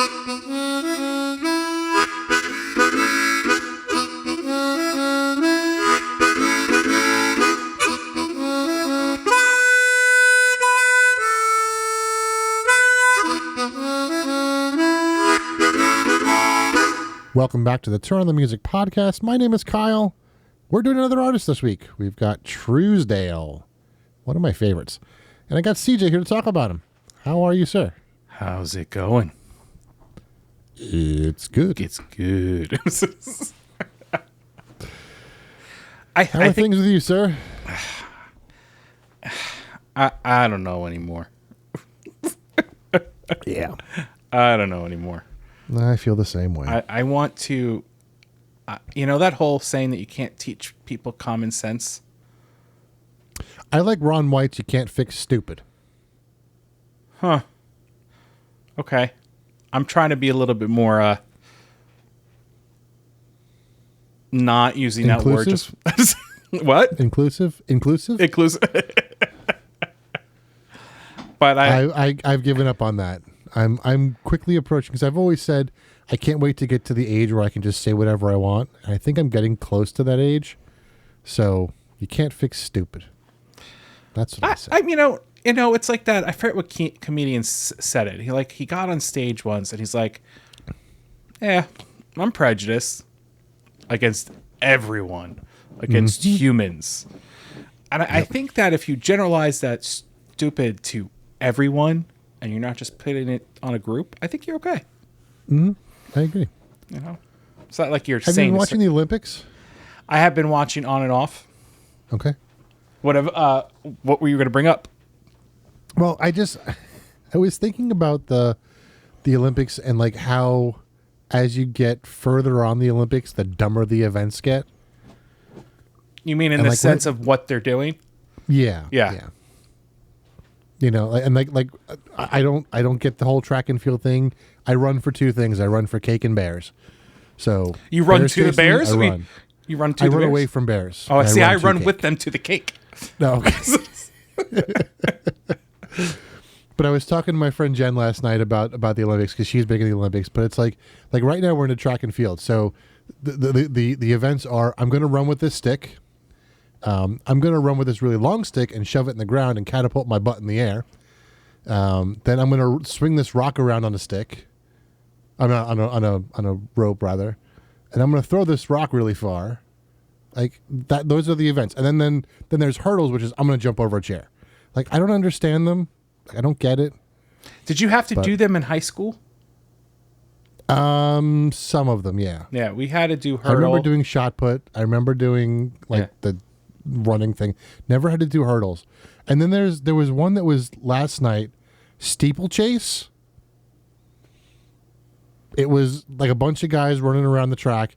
Welcome back to the Turn on the Music podcast. My name is Kyle. We're doing another artist this week. We've got Trousdale, one of my favorites. And I got CJ here to talk about him. How are you, sir? How's it going? It's good. It's good. How are things with you, sir? I don't know anymore. Yeah. I don't know anymore. I feel the same way. I want to, that whole saying that you can't teach people common sense. I like Ron White's You Can't Fix Stupid. Huh. Okay. I'm trying to be a little bit more not using inclusive? that word. Just what? Inclusive? But I've given up on that. I'm quickly approaching, because I've always said I can't wait to get to the age where I can just say whatever I want. And I think I'm getting close to that age. So you can't fix stupid. That's what I say. It's like that. I forget what comedian said it. He got on stage once and he's like, "Yeah, I'm prejudiced against everyone, against humans." And I think that if you generalize that stupid to everyone, and you're not just putting it on a group, I think you're okay. Mm-hmm. I agree. It's not like you're Have saying... you been watching the Olympics? I have been watching on and off. Okay. What were you going to bring up? Well, I was thinking about the Olympics and like how as you get further on the Olympics, the dumber the events get. You mean in the sense of what they're doing? Yeah. Yeah. And I don't get the whole track and field thing. I run for two things. I run for cake and bears. So you run to the bears? I run. You run to the bears? I run away from bears. Oh, see, I run with them to the cake. No. But I was talking to my friend Jen last night about the Olympics, because she's big in the Olympics. But it's like right now we're in a track and field. So the events are, I'm going to run with this stick. I'm going to run with this really long stick and shove it in the ground and catapult my butt in the air. Then I'm going to swing this rock around on a stick, on a rope rather, and I'm going to throw this rock really far. Like that. Those are the events. And then there's hurdles, which is I'm going to jump over a chair. Like I don't understand them. I don't get it. Did you have to do them in high school? Some of them, yeah. Yeah, we had to do hurdle. I remember doing shot put. I remember doing the running thing. Never had to do hurdles. And then there was one that was last night, steeplechase. It was like a bunch of guys running around the track,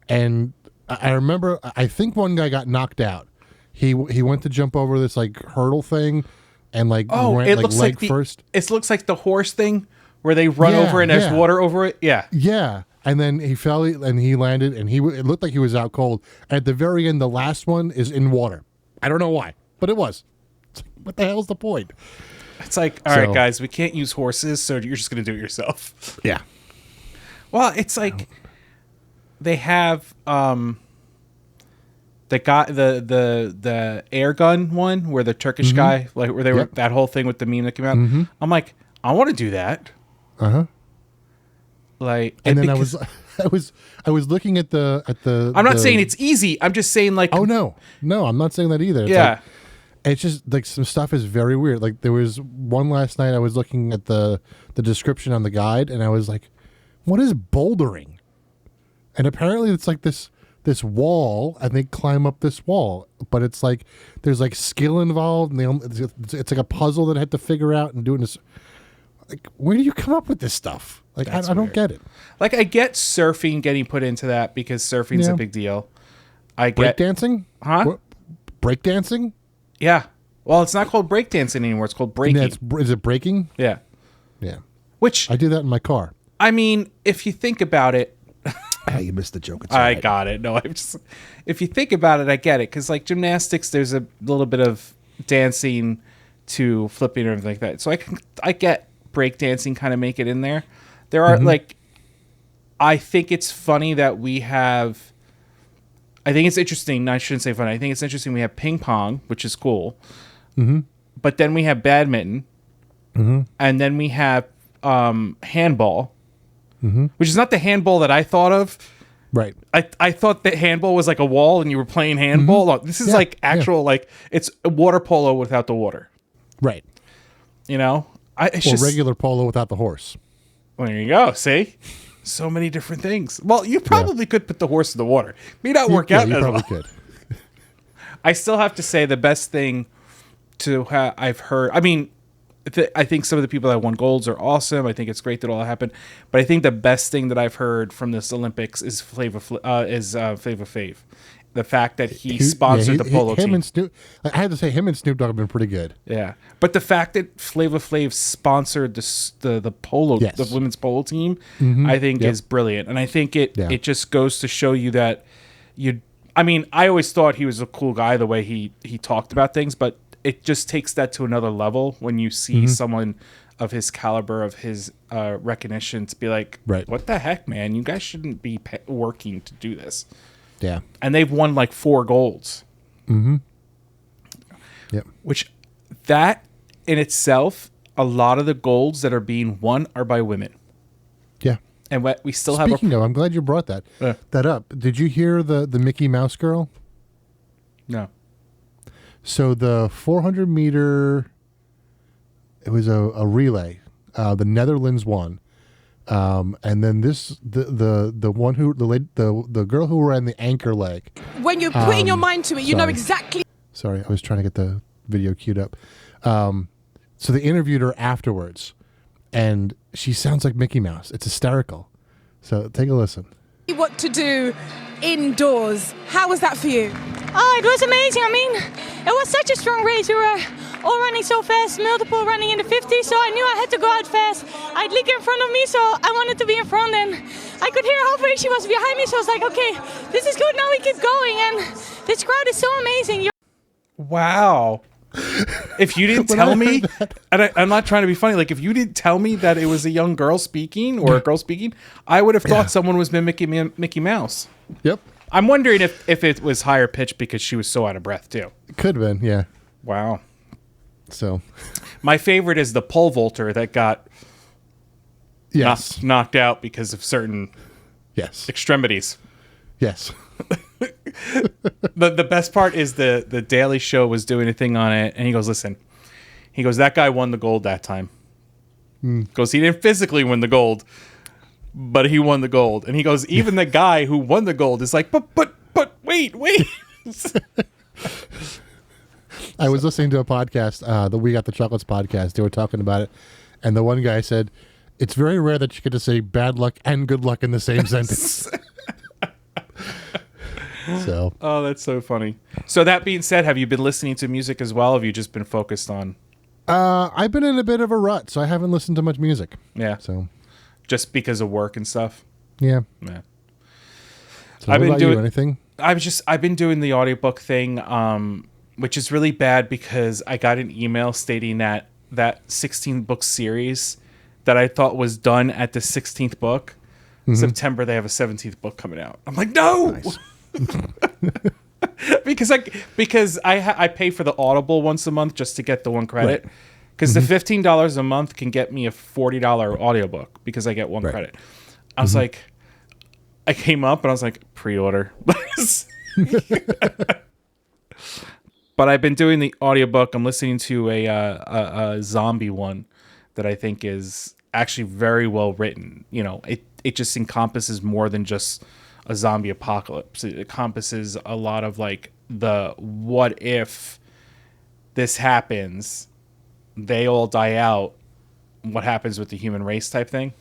and I remember I think one guy got knocked out. He went to jump over this like hurdle thing and went it looks leg like first. It looks like the horse thing where they run over and there's water over it. Yeah. Yeah. And then he fell and he landed, and it looked like he was out cold. And at the very end, the last one is in water. I don't know why, but it was. It's like, what the hell's the point? It's like, all right, guys, we can't use horses, so you're just going to do it yourself. Yeah. Well, it's like they have the air gun one where the Turkish guy, like where they were that whole thing with the meme that came out. Mm-hmm. I'm like, I want to do that. Uh-huh. Like, and then I was looking at the. I'm not saying it's easy. I'm just saying like. Oh no, I'm not saying that either. It's it's just like some stuff is very weird. Like there was one last night. I was looking at the description on the guide, and I was like, "What is bouldering?" And apparently, it's like this wall, and they climb up this wall. But it's like there's like skill involved, and it's like a puzzle that I had to figure out and doing this. Like, where do you come up with this stuff? Like, I don't get it. Like, I get surfing getting put into that because surfing's a big deal. I get breakdancing, huh? Breakdancing? Yeah. Well, it's not called breakdancing anymore. It's called breaking. Is it breaking? Yeah. Yeah. Which I do that in my car. I mean, if you think about it, you missed the joke. It's I got it. No, if you think about it, I get it. Because like gymnastics, there's a little bit of dancing to flipping or everything like that. So I get breakdancing kind of make it in there. There are like, I think it's funny that we have. I think it's interesting. I shouldn't say funny. I think it's interesting. We have ping pong, which is cool. But then we have badminton, and then we have handball, which is not the handball that I thought of. Right. I thought that handball was like a wall and you were playing handball. No, this is like actual like it's a water polo without the water. Right. You know, it's or just regular polo without the horse. Well, there you go. See, so many different things. Well, you probably could put the horse in the water. May not work out. You as probably well. could. I still have to say the best thing I've heard. I mean, I think some of the people that won golds are awesome. I think it's great that all happened. But I think the best thing that I've heard from this Olympics is Flavor Flav. The fact that he sponsored the polo team. And Snoop, I had to say, him and Snoop Dogg have been pretty good. Yeah, but the fact that Flavor Flav sponsored the polo, the women's polo team, I think is brilliant, and I think it just goes to show you that you. I mean, I always thought he was a cool guy the way he talked about things, but it just takes that to another level when you see someone of his caliber, of his recognition, to be like, what the heck, man? You guys shouldn't be working to do this. Yeah. And they've won like 4 golds. Yep. Which, that in itself, a lot of the golds that are being won are by women. Yeah. And we still Speaking of, I'm glad you brought that up. Did you hear the Mickey Mouse girl? No. So the 400 meter, it was a relay. The Netherlands won. And then the one who the girl who ran the anchor leg. When you're putting your mind to it, you know exactly. Sorry, I was trying to get the video queued up. So they interviewed her afterwards, and she sounds like Mickey Mouse. It's hysterical. So take a listen. What to do indoors? How was that for you? Oh, it was amazing. I mean, it was such a strong race. We were all running so fast, multiple running in the 50s, so I knew I had to go out fast. I had Lieke in front of me, so I wanted to be in front, and I could hear halfway she was behind me, so I was like, okay, this is good, now we keep going, and this crowd is so amazing. Wow. If you didn't tell me, and I'm not trying to be funny, like if you didn't tell me that it was a young girl speaking or a girl speaking, I would have thought someone was mimicking Mickey Mouse. Yep. I'm wondering if it was higher pitched because she was so out of breath too. Could have been, yeah. Wow. So, my favorite is the pole vaulter that got knocked out because of certain extremities. Yes. The best part is the Daily Show was doing a thing on it, and he goes, listen, that guy won the gold that time. Goes, he didn't physically win the gold, but he won the gold. And he goes, even the guy who won the gold is like, but wait. I was listening to a podcast, the We Got the Chocolates podcast. They were talking about it, and the one guy said, it's very rare that you get to say bad luck and good luck in the same sentence. So. Oh, that's so funny. So that being said, have you been listening to music as well? Or have you just been focused on? I've been in a bit of a rut, so I haven't listened to much music. Yeah. So. Just because of work and stuff. Yeah. Yeah. So I've been doing anything. I've been doing the audiobook thing, which is really bad because I got an email stating that 16 book series that I thought was done at the 16th book. September they have a 17th book coming out. I'm like, no. Nice. because I pay for the Audible once a month just to get the one credit, because the $15 a month can get me a $40 audiobook because I get one credit. I was like, I came up and I was like, pre-order. But I've been doing the audiobook. I'm listening to a zombie one that I think is actually very well written. You know, it just encompasses more than just a zombie apocalypse. It encompasses a lot of like the what if this happens, they all die out, what happens with the human race type thing.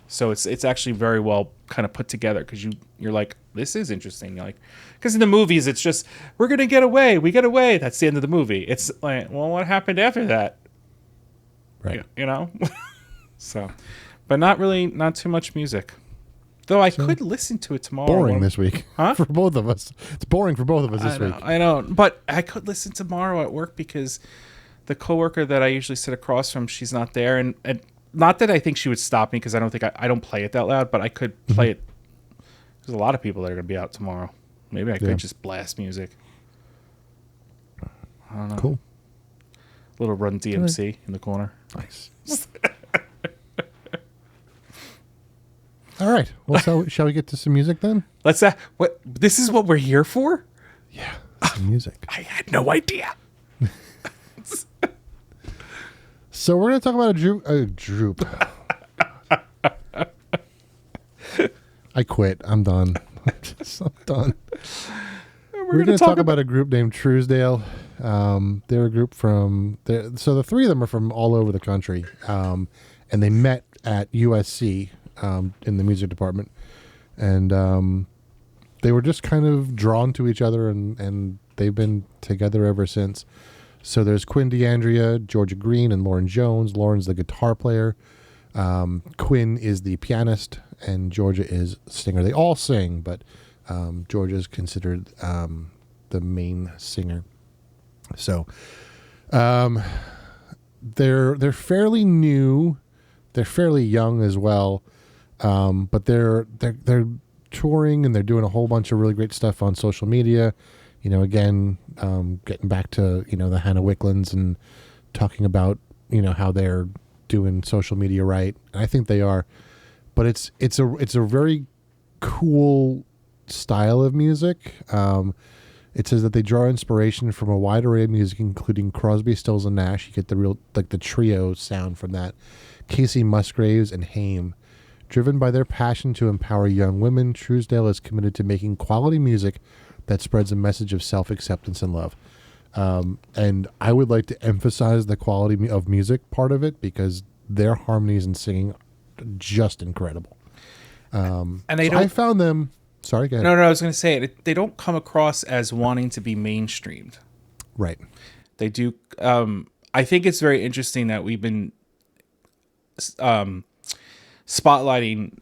So it's actually very well kind of put together, because you're like, this is interesting. Like, because in the movies it's just, we're gonna get away, we get away, that's the end of the movie. It's like, well, what happened after that? Right. You know. So, but not too much music. Though I could listen to it tomorrow. Boring this week. Huh? For both of us. It's boring for both of us this week. I know. But I could listen tomorrow at work because the coworker that I usually sit across from, she's not there. And not that I think she would stop me because I don't think I don't play it that loud, but I could play it. There's a lot of people that are going to be out tomorrow. Maybe I could just blast music. I don't know. Cool. Little Run DMC in the corner. Nice. All right. Well, so shall we get to some music then? Let's. What? This is what we're here for? Yeah, some music. I had no idea. So we're going to talk about a droop. I quit. I'm done. I'm done. We're going to talk about a group named Trousdale. They're a group from so the three of them are from all over the country, and they met at USC in the music department, and they were just kind of drawn to each other, and they've been together ever since. So there's Quinn D'Andrea, Georgia Greene, and Lauren Jones. Lauren's the guitar player. Quinn is the pianist, and Georgia is singer. They all sing, but Georgia is considered the main singer. So they're fairly new. They're fairly young as well, but they're touring and they're doing a whole bunch of really great stuff on social media. You know, again, getting back to, you know, the Hannah Wicklunds and talking about, you know, how they're doing social media right. And I think they are, but it's a very cool style of music. It says that they draw inspiration from a wide array of music, including Crosby, Stills, and Nash. You get the real, like the trio sound from that. Kacey Musgraves and HAIM. Driven by their passion to empower young women, Trousdale is committed to making quality music that spreads a message of self-acceptance and love. And I would like to emphasize the quality of music part of it, because their harmonies and singing are just incredible. And I found them... Sorry, go ahead. No, I was going to say it. They don't come across as wanting to be mainstreamed. Right. They do. I think it's very interesting that we've been spotlighting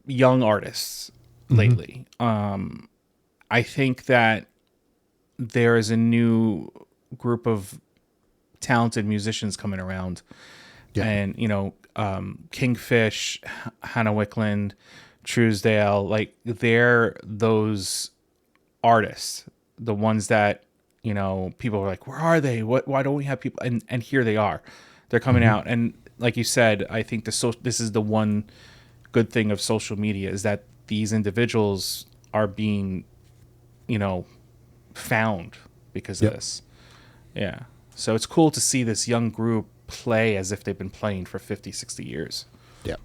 young artists lately. I think that there is a new group of talented musicians coming around. Yeah. And, you know, Kingfish, Hannah Wicklund, Trousdale, like they're those artists, the ones that, you know, people are like, where are they? Why don't we have people? And here they are. They're coming out. And like you said, I think this is the one good thing of social media, is that these individuals are being, you know, found because of this. Yeah. So it's cool to see this young group play as if they've been playing for 50, 60 years. Yep.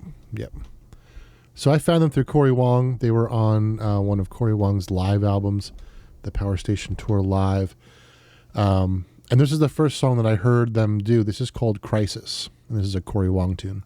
So I found them through Cory Wong. They were on one of Cory Wong's live albums, the Power Station Tour Live. And this is the first song that I heard them do. This is called Crisis. And this is a Cory Wong tune.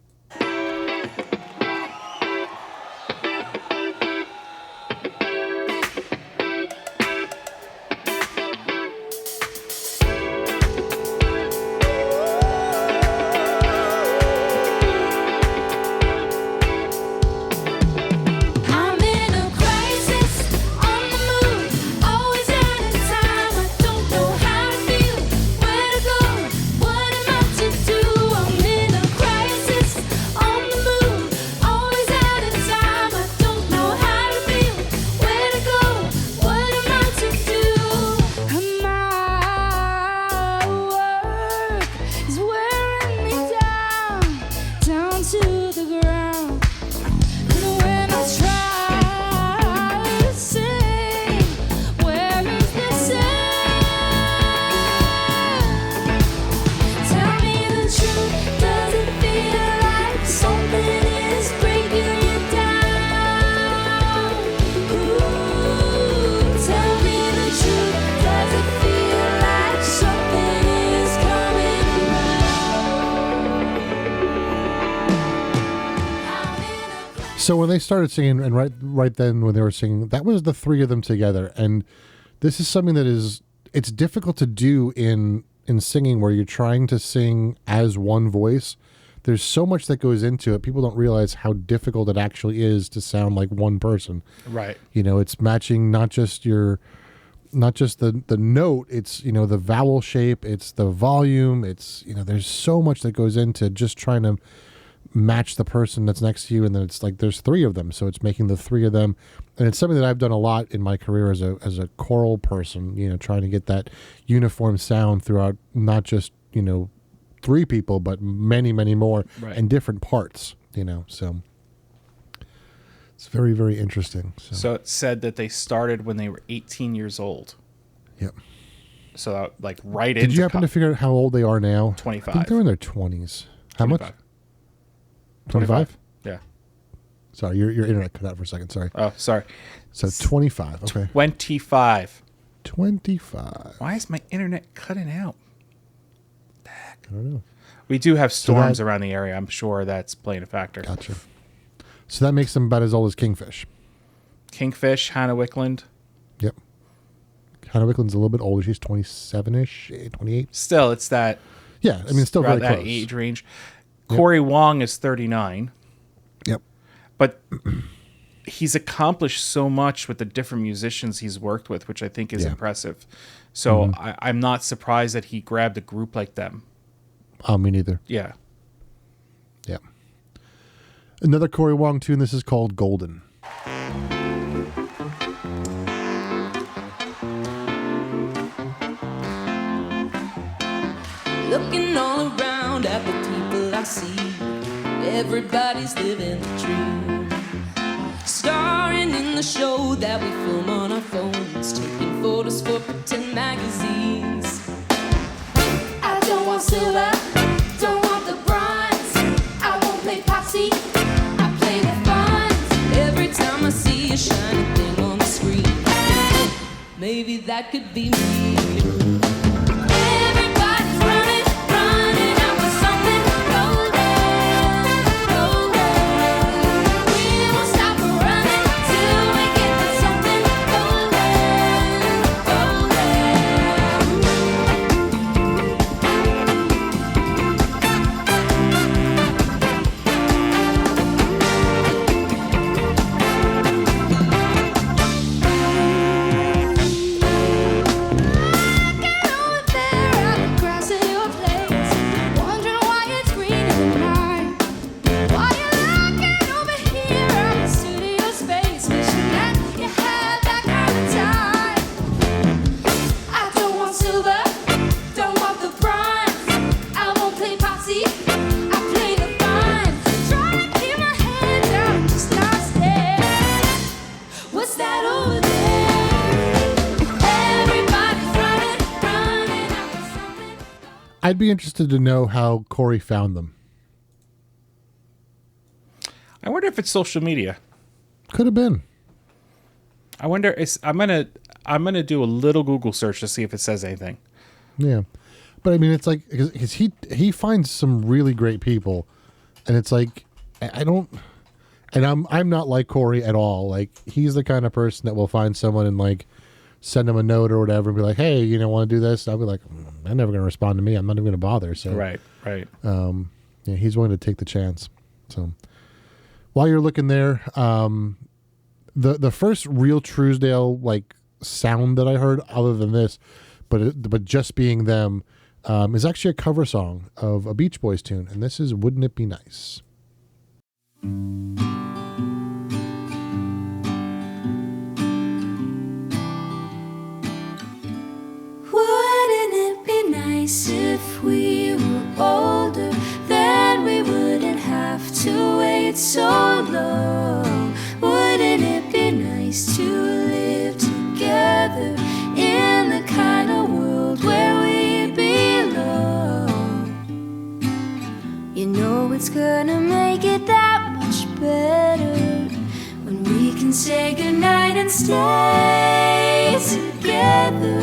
So when they started singing, and right then when they were singing, that was the three of them together. And this is something that it's difficult to do in singing, where you're trying to sing as one voice. There's so much that goes into it. People don't realize how difficult it actually is to sound like one person. Right. You know, it's matching not just the note, it's, you know, the vowel shape, it's the volume, it's, you know, there's so much that goes into just trying to match the person that's next to you, and then it's like there's three of them, so it's making the three of them. And it's something that I've done a lot in my career as a choral person, trying to get that uniform sound throughout not just three people, but many, many more, right, and different parts, so it's very, very interesting. So it said that they started when they were 18 years old. Yep. So like right Did you happen to figure out how old they are now? 25. I think they're in their 20s. How 25. much? 25? Yeah. Sorry, your internet cut out for a second. Sorry. Oh, sorry. So 25. Okay. 25. 25. Why is my internet cutting out? I don't know. We do have storms around the area. I'm sure that's playing a factor. Gotcha. So that makes them about as old as Kingfish. Kingfish, Hannah Wickland. Yep. Hannah Wickland's a little bit older. She's 27-ish, 28. Still, it's that. Yeah, I mean, still very that close. age range. Yep. Cory Wong is 39. Yep. But he's accomplished so much with the different musicians he's worked with, which I think is impressive. So I'm not surprised that he grabbed a group like them. Oh, me neither. Yeah. Yeah. Another Cory Wong tune. This is called Golden. Looking all around at the people I see, everybody's living the dream. Starring in the show that we film on our phones, taking photos for pretend magazines. I don't want silver, don't want the bronze. I won't play posse, I play the funds. Every time I see a shiny thing on the screen, maybe that could be me. I'd be interested to know how Cory found them. I wonder if it's social media. Could have been. I wonder. I'm gonna do a little Google search to see if it says anything. Yeah, but I mean, it's like because he finds some really great people, and it's like I don't, and I'm not like Cory at all. Like he's the kind of person that will find someone and like send them a note or whatever and be like, hey, want to do this? And I'll be like, they're never going to respond to me. I'm not even going to bother. So Right. Yeah, he's willing to take the chance. So while you're looking there, the first real Trousdale like sound that I heard, other than this, but just being them, is actually a cover song of a Beach Boys tune, and this is "Wouldn't It Be Nice." Wouldn't it be nice if we were older? Then we wouldn't have to wait so long. Wouldn't it be nice to live together in the kind of world where we belong? It's gonna make it that much better when we can say goodnight and stay together.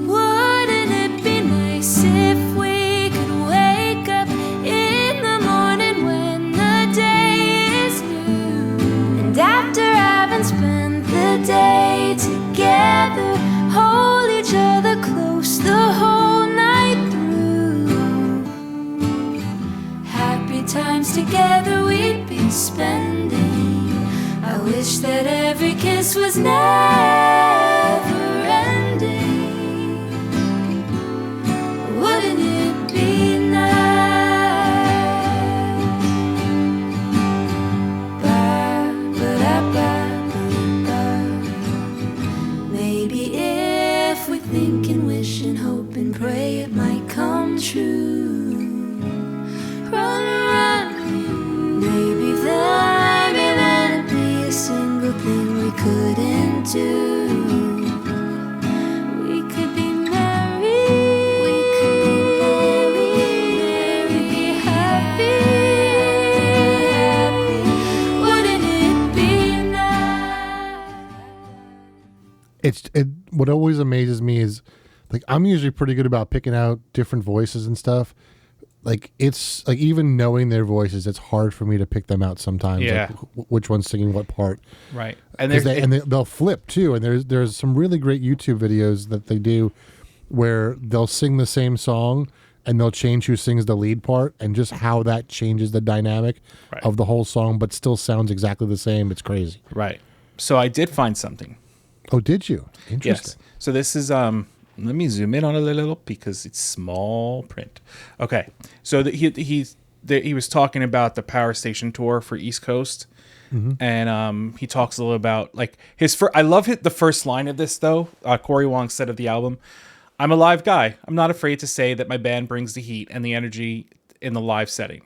Wouldn't it be nice if we could wake up in the morning when the day is new, and after having spent the day together, hold each other close the whole night through. Happy times together we'd be spending. I wish that every kiss was never ending. Wouldn't it be nice? what always amazes me is like I'm usually pretty good about picking out different voices and stuff. Like it's like even knowing their voices, it's hard for me to pick them out sometimes. Yeah. Like, which one's singing what part. Right. And They'll flip too. And there's some really great YouTube videos that they do where they'll sing the same song and they'll change who sings the lead part and just how that changes the dynamic of the whole song, but still sounds exactly the same. It's crazy. Right. So I did find something. Oh, did you? Interesting. Yes. So this is let me zoom in on it a little because it's small print. Okay. So he was talking about the Power Station tour for East Coast. And he talks a little about like I love the first line of this though. Cory Wong said of the album, "I'm a live guy. I'm not afraid to say that my band brings the heat and the energy in the live setting."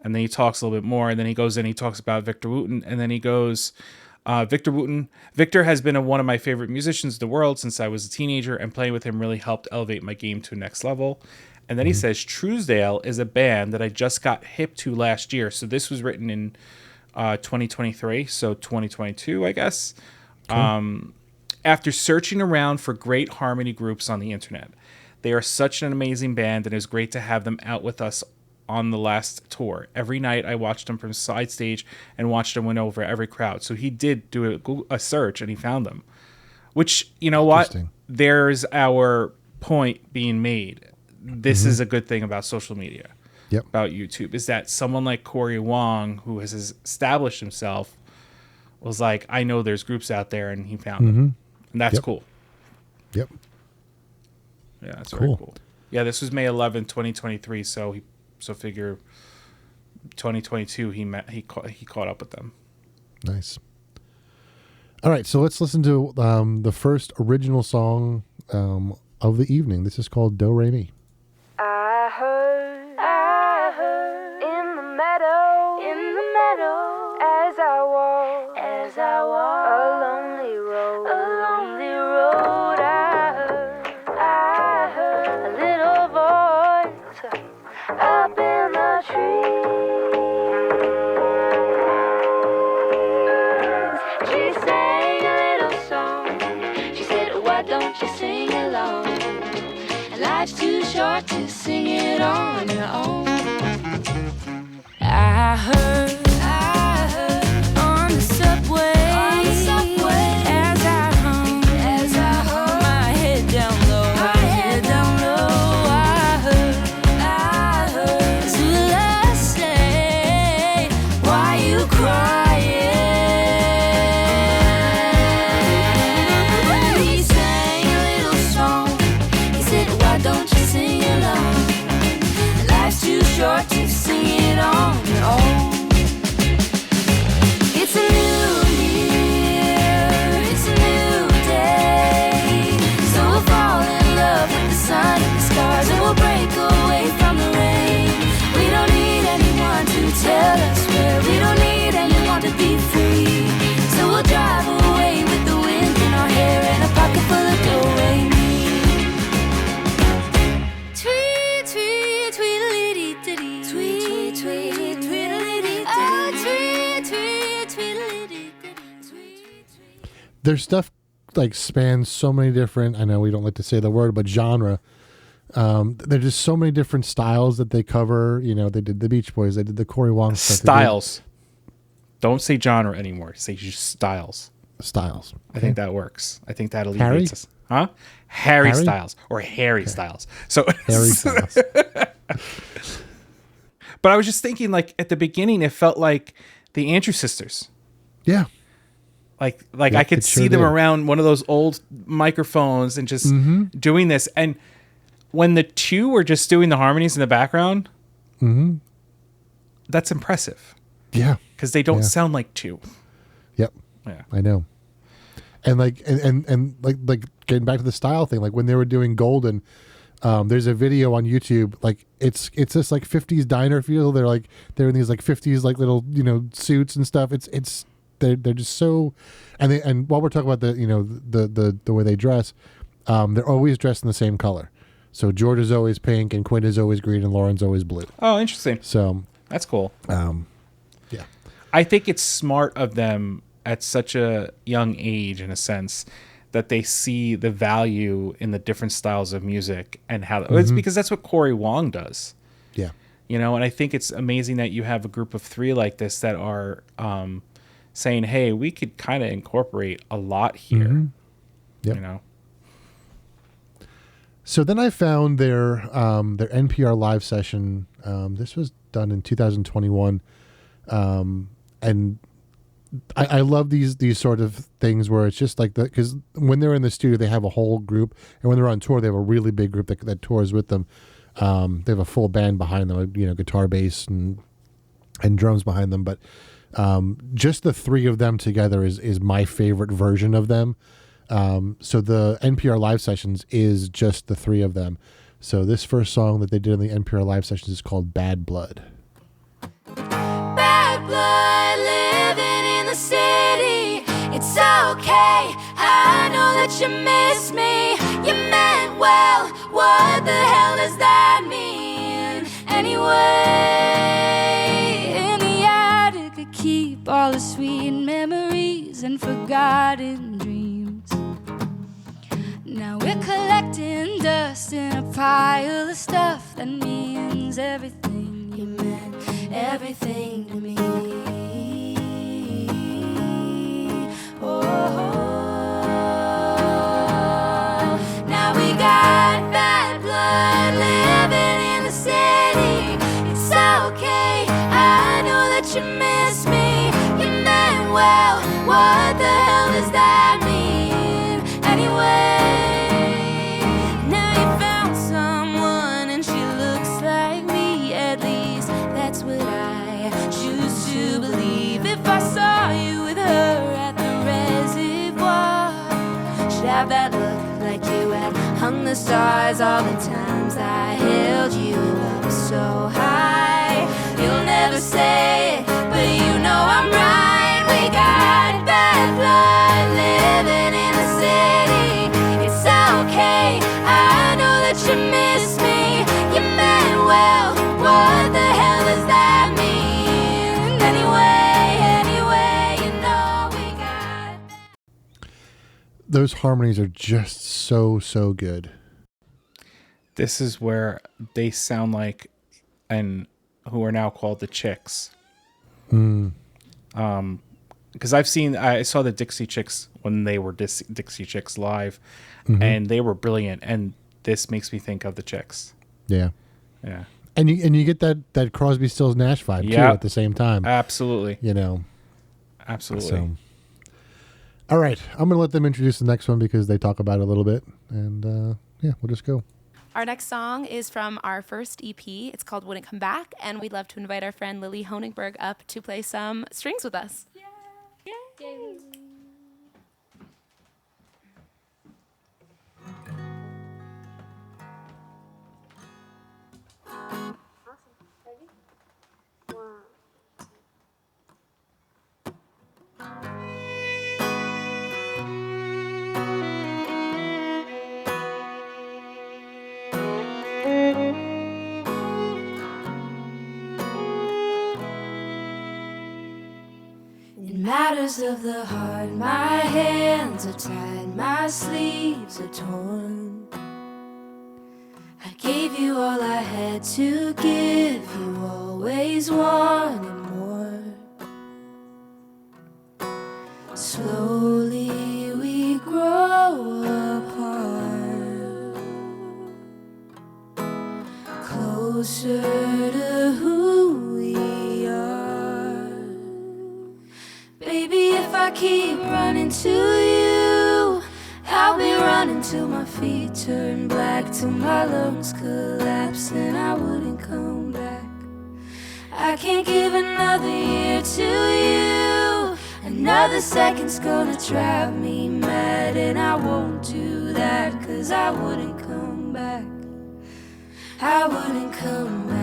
And then he talks a little bit more, and then he goes in, he talks about Victor Wooten, and then he goes, Victor Wooten. Victor has been one of my favorite musicians in the world since I was a teenager, and playing with him really helped elevate my game to a next level. And then he says, Trousdale is a band that I just got hip to last year. So this was written in 2023, so 2022, I guess. Cool. After searching around for great harmony groups on the internet. They are such an amazing band, and it was great to have them out with us on the last tour. Every night I watched them from side stage and watched them win over every crowd. So he did do a search and he found them. Which, you know what? There's our point being made. This is a good thing about social media, about YouTube, is that someone like Cory Wong, who has established himself, was like, I know there's groups out there, and he found them. And that's cool. Yep. Yeah, that's very cool. Yeah, this was May 11th, 2023, so figure 2022 he caught up with them. Nice. All right, so let's listen to the first original song of the evening. This is called Do Re Mi. I heard in the meadow, as I walk a lonely road, I heard a little voice up in the trees. She sang a little song. She said, why don't you sing along? Life's too short to sing it on your own. I heard on the subway, as I hung my head down low, I heard Zula say, why you crying? He sang a little song. He said, why don't you sing along? Life's too short to sing it on your own. It's a new year, it's a new day. So we'll fall in love with the sun and the stars, and we'll break away from the rain. We don't need anyone to tell us where. We don't need anyone to be free. So we'll drive away with the wind in our hair and a pocket full of do-re-mi. Tweet, tweet, tweedledee-dee. Tweet, tweet, tweedledee-dee. Oh, tweet, tweet, tweedledee-dee. Their stuff like spans so many different, I know we don't like to say the word, but genre. There's just so many different styles that they cover. You know, they did the Beach Boys, they did the Cory Wong stuff. Styles. Don't say genre anymore. Say just styles. Styles. I think that works. I think that Harry? alleviates us. Huh? Harry Harry? Styles or Harry Styles. So Harry Styles. But I was just thinking, like at the beginning, it felt like the Andrew sisters. Yeah. Like Yeah, I could it sure see them did. around one of those old microphones and just doing this. And when the two were just doing the harmonies in the background, that's impressive Yeah. because they don't sound like two. Yep. Yeah. I know. And like and like getting back to the style thing, like when they were doing Golden, there's a video on YouTube, like it's this like 50s diner feel. They're in these like 50s like little, you know, suits and stuff. They're just so, and while we're talking about the, you know, the way they dress, they're always dressed in the same color. So George is always pink and Quinn is always green and Lauren's always blue. Oh, interesting. So That's cool. yeah. I think it's smart of them at such a young age, in a sense, that they see the value in the different styles of music and how it's because that's what Cory Wong does. Yeah. You know, and I think it's amazing that you have a group of 3 like this that are saying, hey, we could kind of incorporate a lot here. Yep. You know. So then I found their NPR live session. This was done in 2021, and I love these sort of things where it's just like because when they're in the studio they have a whole group, and when they're on tour they have a really big group that tours with them. They have a full band behind them, you know, guitar, bass, and drums behind them. But just the 3 of them together is my favorite version of them. So the NPR live sessions is just the 3 of them. So this first song that they did in the NPR live sessions is called Bad Blood. Bad blood living in the city. It's okay, I know that you miss me. You meant well, what the hell does that mean? Anyway, in the attic I keep all the sweet memories and forgotten dreams. Now we're collecting dust in a pile of stuff that means everything. You meant everything to me. Oh, now we got bad blood living in the city. It's okay, I know that you miss me. You meant well, what the hell does that mean? Anyway, now you found someone and she looks like me. At least that's what I choose to believe. If I saw you with her at the reservoir, should have that look like you had hung the stars all the times I held you up so high. You'll never say it, but you know I'm right. We got bad blood living in the city. It's okay, I know that you miss me. You meant well, what the hell does that mean? Anyway, you know we got. Those harmonies are just so good. This is where they sound like, and who are now called the Chicks. Because I saw the Dixie Chicks when they were Dixie Chicks live, and they were brilliant. And this makes me think of the Chicks. Yeah. Yeah. And you get that Crosby, Stills, Nash vibe too at the same time. Absolutely. You know. Absolutely. So, all right, I'm gonna let them introduce the next one because they talk about it a little bit, and yeah, we'll just go. Our next song is from our first EP. It's called Wouldn't Come Back, and we'd love to invite our friend Lily Honigberg up to play some strings with us. Yay. In matters of the heart, my hands are tied, my sleeves are torn. I gave you all I had to give, you always wanted more. Slowly we grow apart, closer to who we are. Baby, if I keep running to you, I'll be running till my feet turn black, till my lungs collapse and I wouldn't come back. I can't give another year to you, another second's gonna drive me mad, and I won't do that, 'cause I wouldn't come back. I wouldn't come back.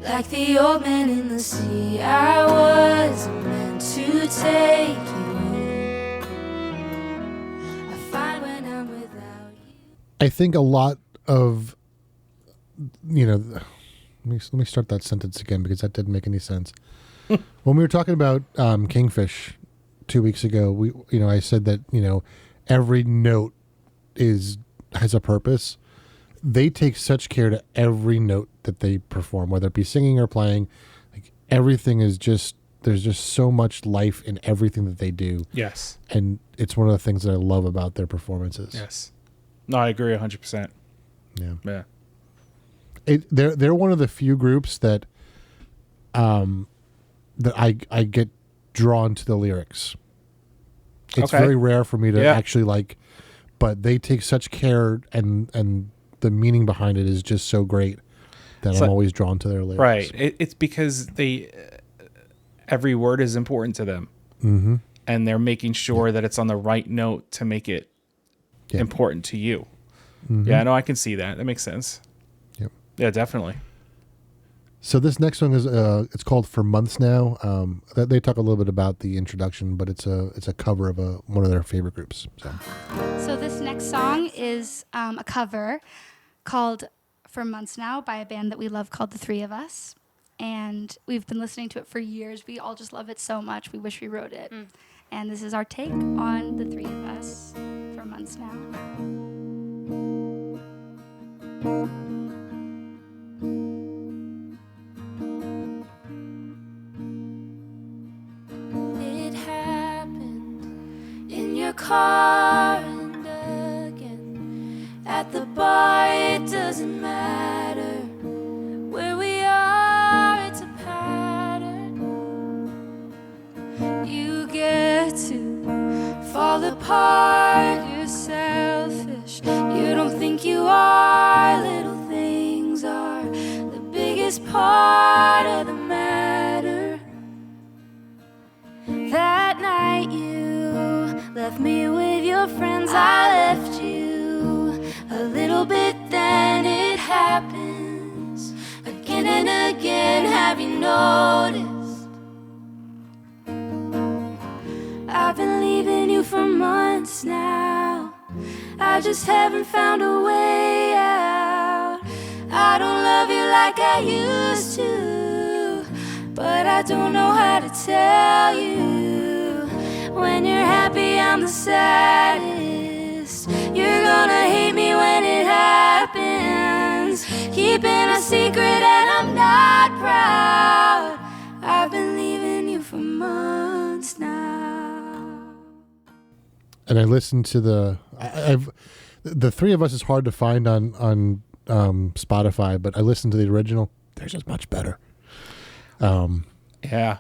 Like the old man in the sea, I wasn't meant to take you in. I find when I'm without you. I think a lot of, let me start that sentence again because that didn't make any sense. When we were talking about Kingfish 2 weeks ago, I said that, every note has a purpose. They take such care to every note that they perform, whether it be singing or playing. Like everything is there's just so much life in everything that they do. Yes. And it's one of the things that I love about their performances. Yes. No, I agree 100%. Yeah. Yeah. They're one of the few groups that I get drawn to the lyrics. It's Okay. very rare for me to Yeah. actually like, but they take such care and the meaning behind it is just so great that I'm always drawn to their lyrics. Right. It's because every word is important to them. Mm-hmm. And they're making sure that it's on the right note to make it important to you. Mm-hmm. Yeah, no, I can see that. That makes sense. Yep. Yeah, definitely. So this next one is it's called For Months Now. They talk a little bit about the introduction, but it's a cover of one of their favorite groups. So this next song is a cover called For Months Now by a band that we love called The Three of Us. And we've been listening to it for years. We all just love it so much. We wish we wrote it. And this is our take on The Three of Us, For Months Now. It happened in your car and again at the bar. It doesn't matter where we are, it's a pattern. You get to fall apart, you're selfish, you don't think you are. Little things are the biggest part of the matter. That night you left me with your friends, I left you a little bit, then it happens again and again. Have you noticed? I've been leaving you for months now. I just haven't found a way out. I don't love you like I used to, but I don't know how to tell you. When you're happy, I'm the saddest. You're gonna hate me when it happens. Keeping a secret and I'm not proud. I've been leaving you for months now. And I listened to the Three of Us is hard to find on Spotify, but I listened to the original. They're just much better. Yeah.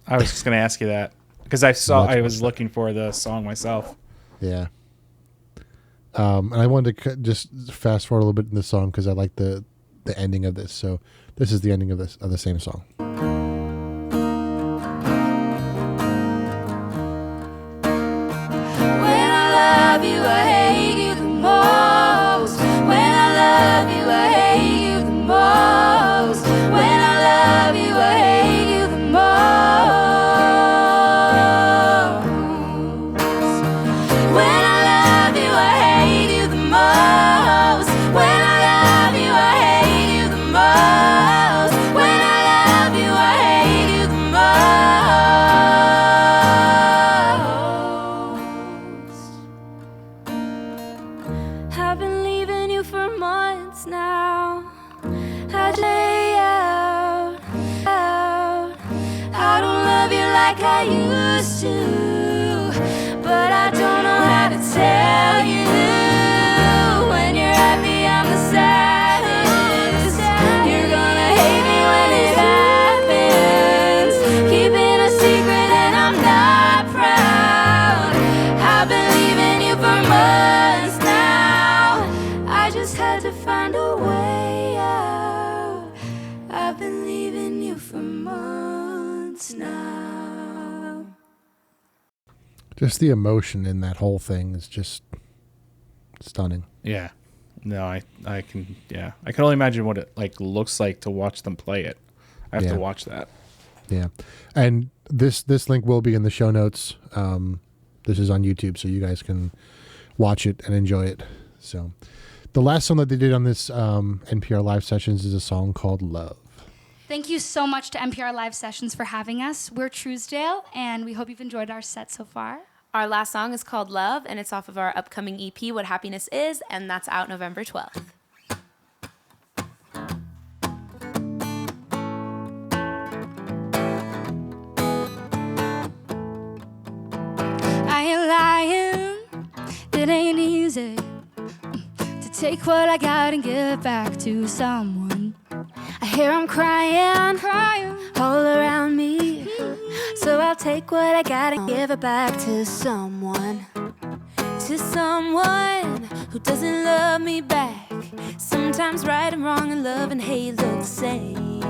I was just going to ask you that because I was looking for the song myself. Yeah. And I wanted to just fast forward a little bit in the song because I like the ending of this. So this is the ending of the same song. When I love you, I hate you the most. When I love you, I hate you the most. When I love you, I hate you the most. When I love you, I hate you the most. When I love you, I hate you the most. When I love you, I hate you the most. I've been leaving you for months now. I lay out. I don't love you like I used to, but I don't know how to tell you. When you're happy, I'm the saddest. You're gonna hate me when it happens. Keeping a secret and I'm not proud. I've been leaving you for months now. I just had to find a way out. I've been leaving you for months now. Just the emotion in that whole thing is just stunning. Yeah. No, I can only imagine what it looks like to watch them play it. I have to watch that. Yeah. And this link will be in the show notes. This is on YouTube, so you guys can watch it and enjoy it. So the last song that they did on this NPR Live Sessions is a song called Love. Thank you so much to NPR Live Sessions for having us. We're Trousdale, and we hope you've enjoyed our set so far. Our last song is called Love, and it's off of our upcoming EP, What Happiness Is, and that's out November 12th. I ain't lying, it ain't easy to take what I got and give it back to someone. I hear 'em crying all around me. So I'll take what I got and give it back to someone. To someone who doesn't love me back. Sometimes right and wrong and love and hate look the same.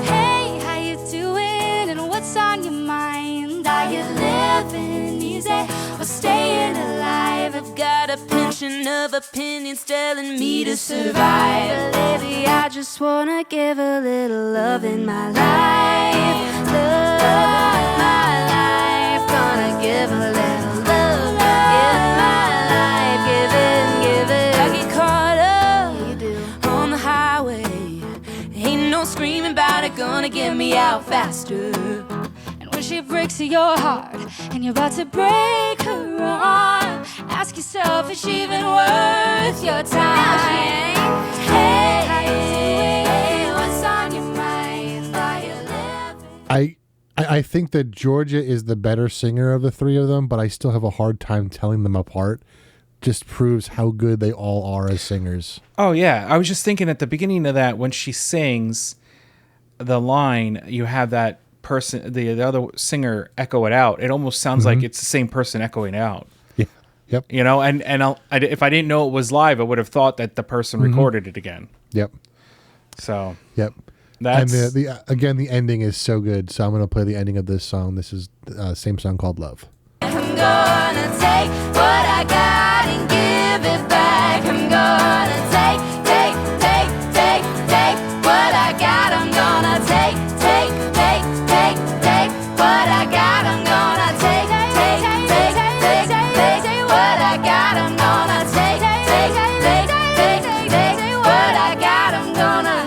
Hey, how you doing? And what's on your mind? Are you living easy or staying alive? I've got a pension of opinions telling me to survive. But lately I just wanna give a little love in my life. Love in my life. Gonna give a little love in my life. Give it. I get caught up on the highway. Ain't no screaming about it, gonna get me out faster. And when she breaks your heart and you're about to break her arm, ask yourself, is she even worth your time? Hey, how you doing? What's on your mind? Are you living? I think that Georgia is the better singer of the three of them, but I still have a hard time telling them apart. Just proves how good they all are as singers. Oh, yeah. I was just thinking at the beginning of that, when she sings the line, you have that person, the other singer echo it out. It almost sounds like it's the same person echoing out. Yeah. Yep. You know, and if I didn't know it was live, I would have thought that the person recorded it again. Yep. So. Yep. That's... And again, the ending is so good. So I'm going to play the ending of this song. This is same song called Love. I'm gonna take what I got and give it back. I'm gonna take what I got. I'm gonna take what I got. I'm gonna take what I got. I'm gonna take what I got. I'm gonna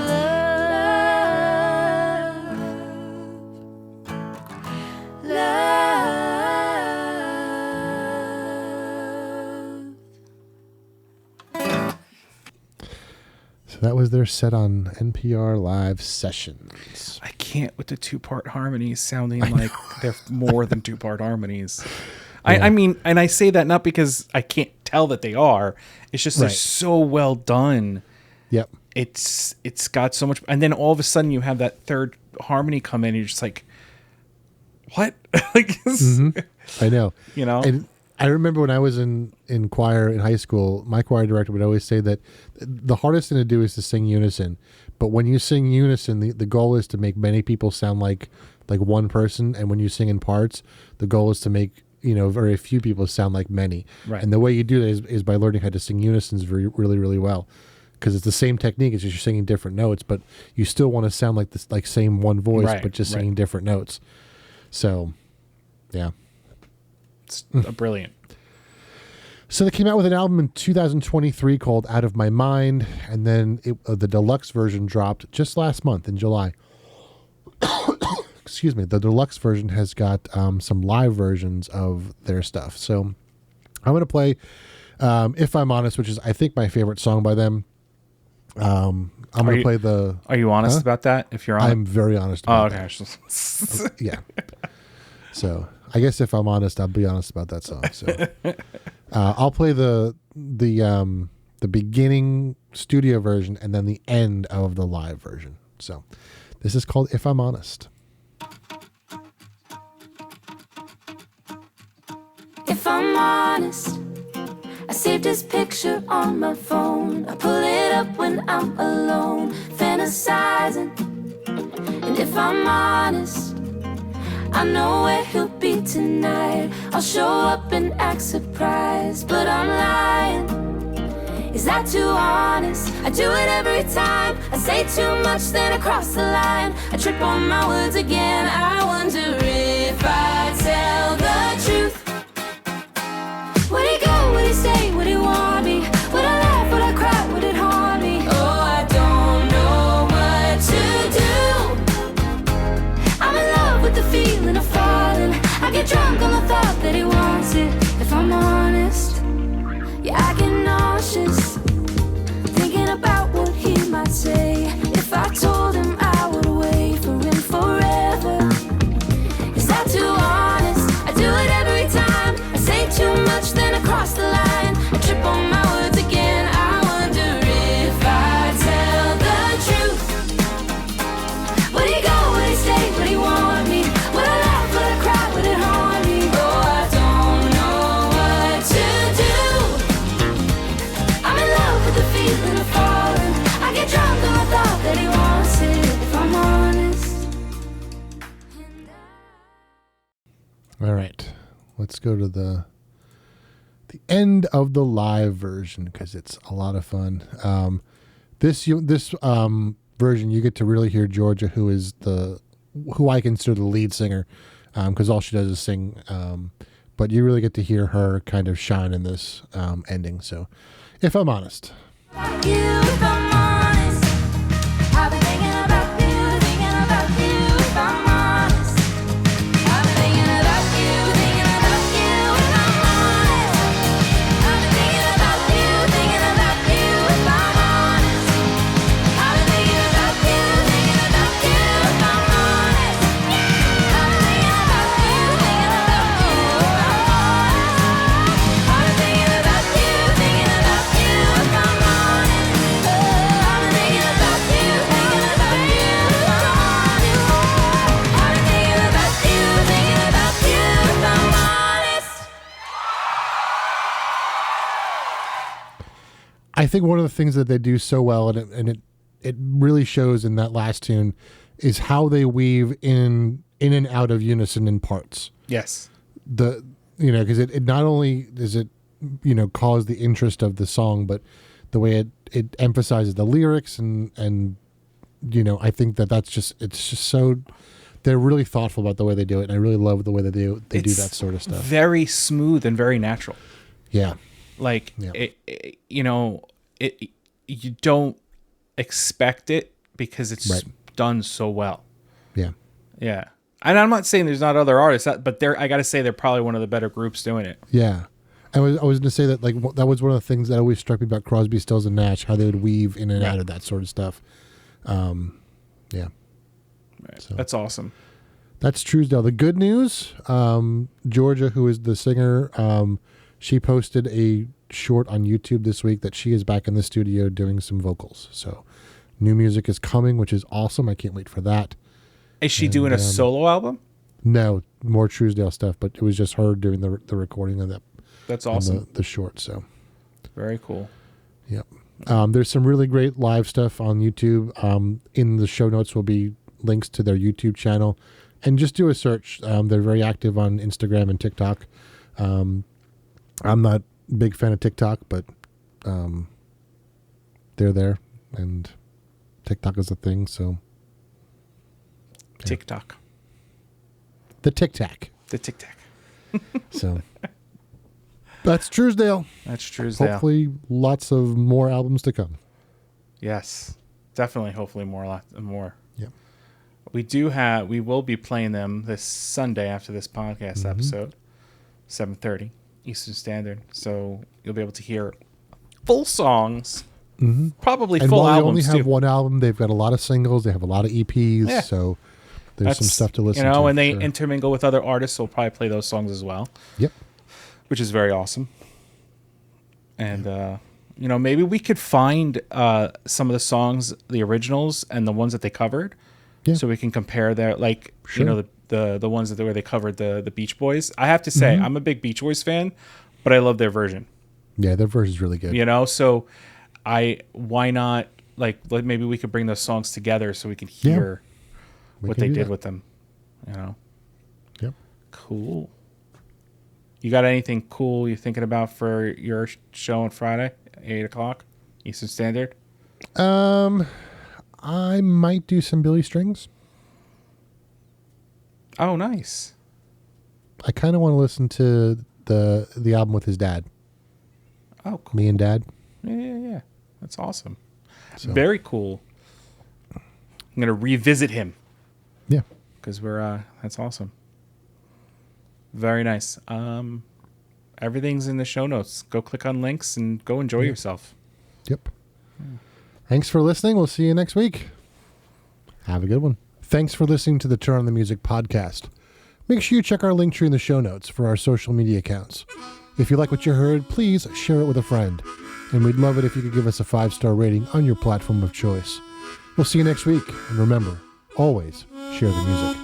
love. So that was their set on NPR Live Sessions. I can't with the two-part harmonies sounding like they're more than two-part harmonies. Yeah. I mean, and I say that not because I can't tell that they are. It's just they're so well done. Yep. It's got so much, and then all of a sudden you have that third harmony come in, and you're just like, what? Like, I know. You know? And I remember when I was in choir in high school, my choir director would always say that the hardest thing to do is to sing unison. But when you sing unison, the goal is to make many people sound like one person. And when you sing in parts, the goal is to make, very few people sound like many. Right. And the way you do that is by learning how to sing unisons really, really well. Because it's the same technique, it's just you're singing different notes, but you still want to sound like this, like same one voice, but just singing different notes. So, yeah. It's brilliant. So they came out with an album in 2023 called Out of My Mind, and then the deluxe version dropped just last month in July. Excuse me. The deluxe version has got some live versions of their stuff. So I'm going to play If I'm Honest, which is, I think, my favorite song by them. I'm going to play the... Are you honest about that? If you're honest? I'm very honest about that. Okay. Yeah. So I guess if I'm honest, I'll be honest about that song. So I'll play the beginning studio version and then the end of the live version. So this is called If I'm Honest. If I'm honest, I saved his picture on my phone. I pull it up when I'm alone, fantasizing. And if I'm honest, I know where he'll be tonight. I'll show up and act surprised, but I'm lying. Is that too honest? I do it every time. I say too much, then I cross the line. I trip on my words again. I wonder if I tell the truth. Would he go? Would he stay? Would he want get drunk on the thought that he wants it. If I'm honest, yeah, I get nauseous thinking about what he might say if I told him I would wait for him forever. Is that too honest? I do it every time. I say too much, then I cross the line. I trip on my words again. I wonder if I tell the truth. Would he go? Would he stay? Would he want me? Would I laugh? Would I cry? Would it haunt me? Oh, I don't know what to do. I'm in love with the feeling of falling. I get drunk on the thought that he wants it. If I'm honest. All right, let's go to the end of the live version because it's a lot of fun. This version you get to really hear Georgia, who I consider the lead singer, because all she does is sing. But you really get to hear her kind of shine in this ending. So, if I'm honest. About you, if I'm honest. I've been thinking about you, thinking about you, if I'm honest. I've been thinking about you, thinking about you, if I'm honest. I've been thinking about you, thinking about you, if I'm honest. I've been thinking about you, thinking about you, if I'm honest. I've been thinking about you, thinking about you, if I'm honest. I've been thinking about you, thinking about you, if I'm honest. I've been thinking about you, thinking about you, if I'm honest. I've been thinking about you, thinking about you, if I'm honest. I think one of the things that they do so well, and it really shows in that last tune, is how they weave in and out of unison in parts. Yes. Because it not only does it cause the interest of the song, but the way it emphasizes the lyrics and I think it's just so they're really thoughtful about the way they do it, and I really love the way they do that sort of stuff. Very smooth and very natural. Yeah. Like Yeah. you don't expect it because it's Right. done so well. Yeah. Yeah. And I'm not saying there's not other artists, but I got to say they're probably one of the better groups doing it. Yeah. I was going to say that that was one of the things that always struck me about Crosby, Stills, and Nash, how they would weave in and out of that sort of stuff. Yeah. Right. So. That's awesome. That's Trousdale. The good news, Georgia, who is the singer, she posted a short on YouTube this week that she is back in the studio doing some vocals. So new music is coming, which is awesome. I can't wait for that. Is she doing a solo album? No, more Trousdale stuff, but it was just her doing the recording of that. That's awesome. The short, so. Very cool. Yep. There's some really great live stuff on YouTube. In the show notes will be links to their YouTube channel. And just do a search. They're very active on Instagram and TikTok. I'm not a big fan of TikTok, but they're there. And TikTok is a thing, so. Yeah. TikTok. The Tic Tac. The Tic Tac. So. That's Trousdale. That's Trousdale. Hopefully lots of more albums to come. Yes. Definitely, hopefully more. Yep. We will be playing them this Sunday after this podcast episode, 7:30 Eastern Standard. So you'll be able to hear full songs, probably And full while they albums only have too. one album, they've got a lot of singles. They have a lot of EPs. Yeah. So there's some stuff to listen to. And they sure. intermingle with other artists, so we'll probably play those songs as well. Yep. Which is very awesome. And maybe we could find some of the songs, the originals, and the ones that they covered. Yeah. So we can compare their, Sure. the ones where they covered the Beach Boys. I have to say, I'm a big Beach Boys fan, but I love their version. Yeah, their version is really good. So why not, maybe we could bring those songs together so we can hear what they did with them. Yep. Cool. You got anything cool you're thinking about for your show on Friday, 8:00 Eastern Standard? I might do some Billy Strings. Oh, nice. I kind of want to listen to the album with his dad. Oh, cool. Me and Dad. Yeah. That's awesome. So. Very cool. I'm going to revisit him Yeah. because that's awesome. Very nice. Everything's in the show notes. Go click on links and go enjoy yourself. Yep. Thanks for listening. We'll see you next week. Have a good one. Thanks for listening to the Turn on the Music podcast. Make sure you check our link tree in the show notes for our social media accounts. If you like what you heard, please share it with a friend. And we'd love it if you could give us a 5-star rating on your platform of choice. We'll see you next week. And remember, always share the music.